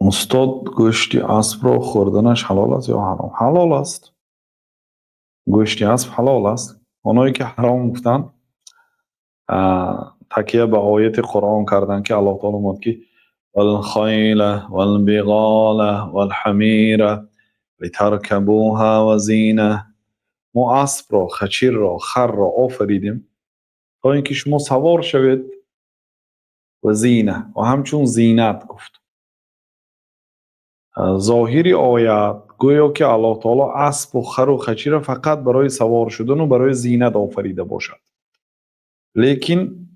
استاد گوشت اسب را خوردنش حلال است یا حرام؟ حلال است. گوشت اسب حلال است. اونایی که حرام گفتن تکیه به آیت قرآن کردن که الله تعالی میگه که والخیل والبغال والحمیر لترکبوها وزینه. ما اسب را، خچیر را، خر را آفریدیم تا اینکه شما سوار شوید و زینه و همچون زینت گفت. ظاهری آیت گویا که الله تعالی اسب و خر و خچیر را فقط برای سوار شدن و برای زینت آفریده باشد. لیکن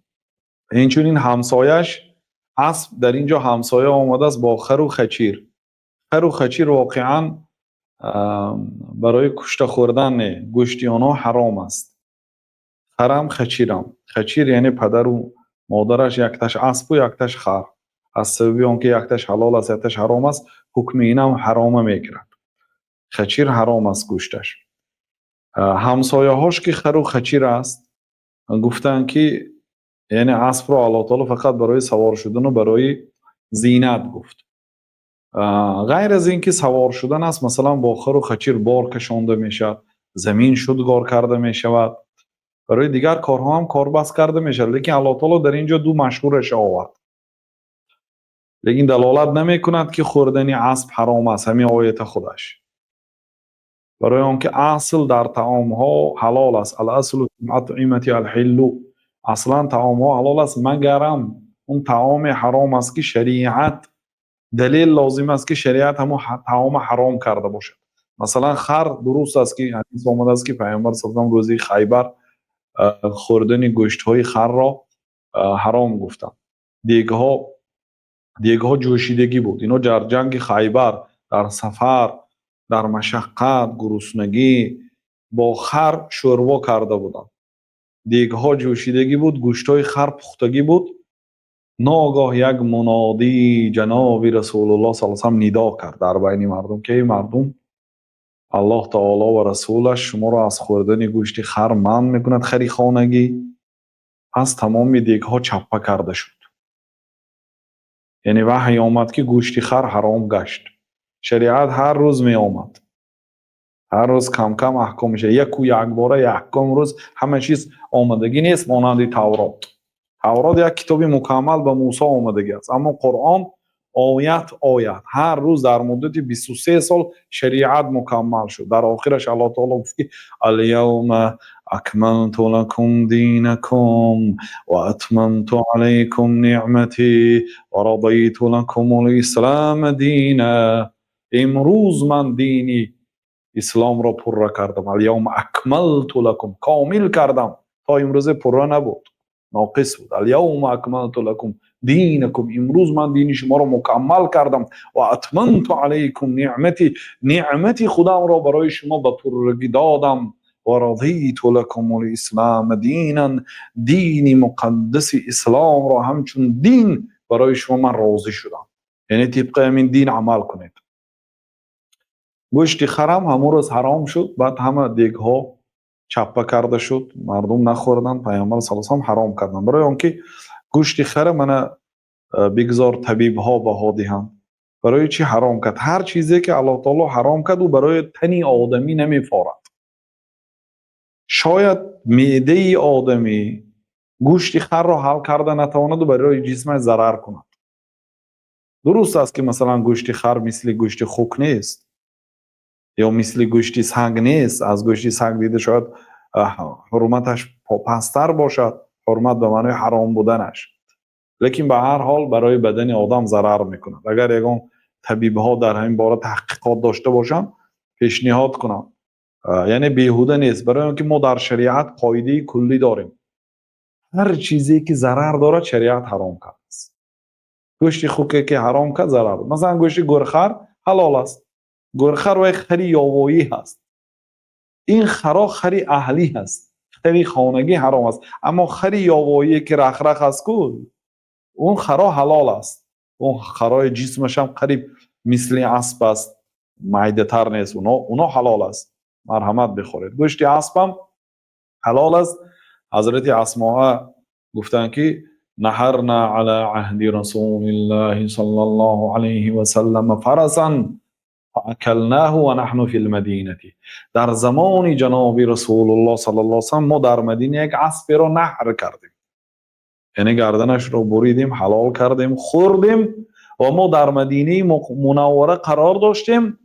اینچنین همسایش اسب در اینجا همسایه آمده است با خر و خچیر. خر و خچیر واقعا برای کشته خوردن گوشت آنها حرام است. خرم خچیرم. خچیر یعنی پدر و مادرش یکتش اسب و یکتش خر. از سبب آنکه یکتش حلال است یکتش حرام است حکم اینم حرام میگیرد. خچیر حرام است گوشتش. همسایه هاش که خر و خچیر است گفتن که یعنی اسب را الله تعالی فقط برای سوار شدن و برای زینت گفت. غیر از اینکه سوار شدن است مثلا با خر و خچیر بار کشانده می شود، زمین شدگار کرده می شود، برای دیگر کارها هم کاربست کرده می شود. لیکن الله تعالی در اینجا دو مشهورش آورد. لیکن دلالت نمی کند که خوردن اسب حرام است. همین آیت خودش برای آنکه اصل در طعام ها حلال است. الاصل فی الاطعمه الحل. اصلا طعام ها حلال است مگرم اون طعام حرام است که شریعت دلیل لازم است که شریعت همون طعام حرام کرده باشد. مثلا خر درست است که حدیث آمده است که پیامبر صلی الله علیه و آله روزی خیبر خوردن گوشت های خر را حرام گفتند. دیگها جوشیدگی بود. اینا در جنگ خیبر در سفر در مشقت گرسنگی با خر شوربا کرده بودند. دیگها جوشیدگی بود، گوشت های خر پختگی بود. ناگاه یک منادی جناب رسول الله صلی الله علیه و آله ندا کرد در بین مردم که ای مردم، الله تعالی و رسولش شما را از خوردن گوشت خر منع میکند. خری خانگی از تمام دیگها چپه کرده شد. یعنی وحی آمد که گوشت خر حرام گشت. شریعت هر روز می آمد، هر روز کم کم احکام میشه. یک باره یک احکام روز همه چیز آمدگی نیست. مانند تورات یک کتابی مکمل به موسی آمدگی است، اما قرآن آیت هر روز در مدت 23 سال شریعت مکمل شد. در آخرش الله تعالی گفت که الیوم اکملت لکم دینکم و اتممت علیکم نعمتی و رضیت لکم الاسلام دینا. امروز من دینی اسلام را پره کردم. الیوم اکملت لکم، کامل کردم. تا امروز پره نبود، ناقص بود. الیوم اکملت لکم دینکم، امروز من دین شما را مکمل کردم. و اتممت علیکم نعمتی خودم را برای شما به پرگی دادم. و رضیت لکم الاسلام دینا، دین مقدس اسلام را همچون دین برای شما من راضی شدم. یعنی طبق همین دین عمل کنید. گوشت خرم همون روز حرام شد. بعد همه دیگها چپه کرده شد، مردم نخوردن. پیامبر صلی الله علیه و آله حرام کردن. برای آنکه گوشت خر من بگذار طبیب ها بها دهند. برای چی حرام کرد؟ هر چیزی که الله تعالی حرام کرد و برای تنی آدمی نمیفارد. شاید معده آدمی گوشت خر را حل کرده نتواند و برای جسم ضرر کند. درست است که مثلا گوشت خر مثل گوشت خوک نیست یا مثل گوشت سگ نیست. از گوشت سگ دیده شاید حرمتش پستر باشد، حرمت به معنی حرام بودنش، لیکن به هر حال برای بدن آدم ضرر میکند. اگر یگان طبیب ها در همین باره تحقیقات داشته باشند پیشنهاد کنم. یعنی بیهوده نیست. برای اینکه ما در شریعت قاعده کلی داریم، هر چیزی که ضرر دارد شریعت حرام کرده است. گوشت خوکی که حرام کرد ضرر دارد. مثلا گوشت گورخر حلال است. گورخر و یک خری یاوایی هست. این خرا خری اهلی هست، خری خانگی حرام است. اما خری یاوایی که رخرخ است اون خرا حلال است. اون خرای جسمش هم قریب مثل اسب است، معده تر نیست. اونا حلال است. مرحمت بخورید. گوشت اسب هم حلال است. حضرت اسماء گفتن که نحرنا على عهد رسول الله صلی الله علیه و سلم فرسا فاکلناه و نحن فی المدینه. در زمان جناب رسول الله صلی الله علیه و سلم ما در مدینه یک اسب را نحر کردیم، یعنی گردنش رو بریدیم، حلال کردیم، خوردیم و ما در مدینه منوره قرار داشتیم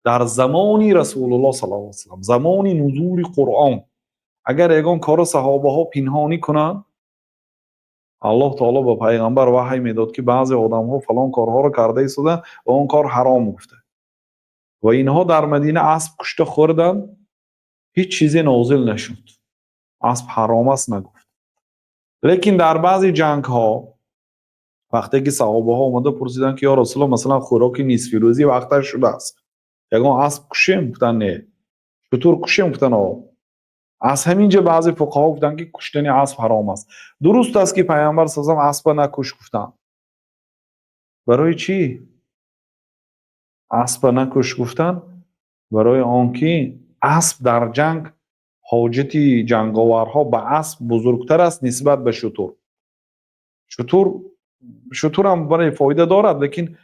در زمان رسول الله صلی الله علیه و سلم، زمان نزول قرآن. اگر یگان کار صحابه ها پنهانی کنند، الله تعالی به پیغمبر وحی میداد که بعضی آدم ها فلان کارها رو کرده ایستادن و اون کار حرام گفته و اینها در مدینه اسب کشته خوردن، هیچ چیزی نازل نشد، اسب حرام است نگفت. لیکن در بعضی جنگ ها وقتی که صحابه ها اومده پرسیدن که یا رسول الله مثلا خوراک نصف روزی وقتش شده است، یگان اسب کشیم؟ گفتن نه. چطور کشیم؟ گفتن از همینجا بعضی فقها گفتن که کشتن اسب حرام است. درست است که پیامبر صلی الله علیه و آله اسب نکش گفتن. برای چی اسب نکش گفتن؟ برای آنکه اسب در جنگ حاجت جنگاورها به اسب بزرگتر است نسبت به شتر. شتر هم برای فایده دارد، لیکن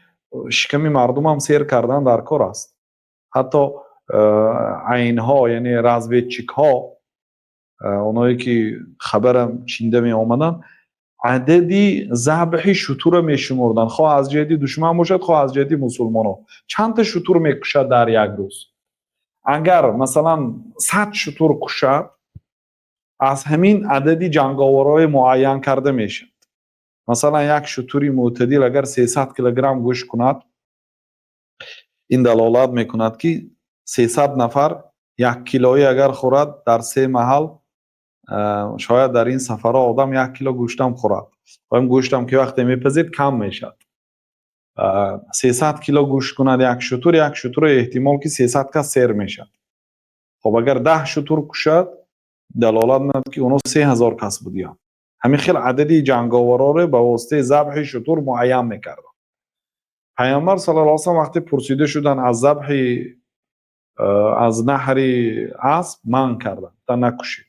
شکم مردم هم سیر کردن در کار است. حتی عینها یعنی رزویدچیک ها، اونایی که خبرم چینده می آمدن، عددی ذبح شتر می شمردن، خواه از جهت دشمن باشد خواه از جهت مسلمان ها. چند تا شتر می کشد در یک روز؟ اگر مثلا 100 شتر کشد، از همین عددی جنگاورای معین کرده میشه. مثلا یک شتری معتدل اگر 300 کیلوگرم گوشت کند، این دلالت میکند که 300 نفر 1 کیلویی اگر خورد در 3 محل، شاید در این سفرها آدم 1 کیلو گوشت هم خورد و این گوشت هم که وقتی میپزید کم میشد. 300 کیلو گوشت کند یک شتر احتمال که 300 کس سیر میشد. خب اگر 10 شتر کشد، دلالت می‌کند که اونو 3000 کس بودیان. همین خیلی عددی جنگاورا رو به واسطه ذبح شتر معین میکردن. پیامبر صلی الله علیه و سلم وقتی پرسیده شدن از ذبح از نحر اسب من کردن تا نکشید.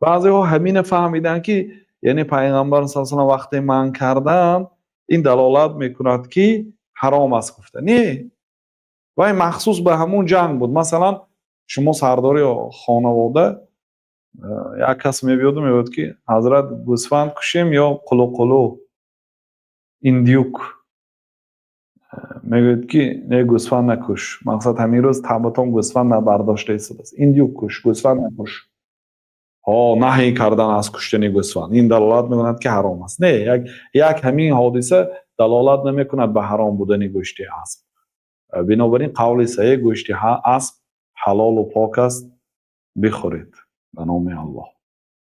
بعضی ها همین فهمیدن که یعنی پیغمبر صلی الله علیه و سلم وقتی من کردن این دلالت میکند که حرام است گفته. نه، و این مخصوص به همون جنگ بود. مثلا شما سرداری خانواده یک کس میبید و میگوید که حضرت گوسفند کشیم یا قلو ایندیوک، میگوید که نه گوسفند نکش، مقصد همین روز تبتون گوسفند نبرداشته ایستاده است، ایندیوک کش، گوسفند نکش. نهی کردن از کشتن گوسفند این دلالت میکند که حرام است. نه، یک همین حادثه دلالت نمیکند به حرام بودن گوشت اسب. بنابراین قول صحیح گوشت اسب حلال و پاک است، بخورید به نام الله.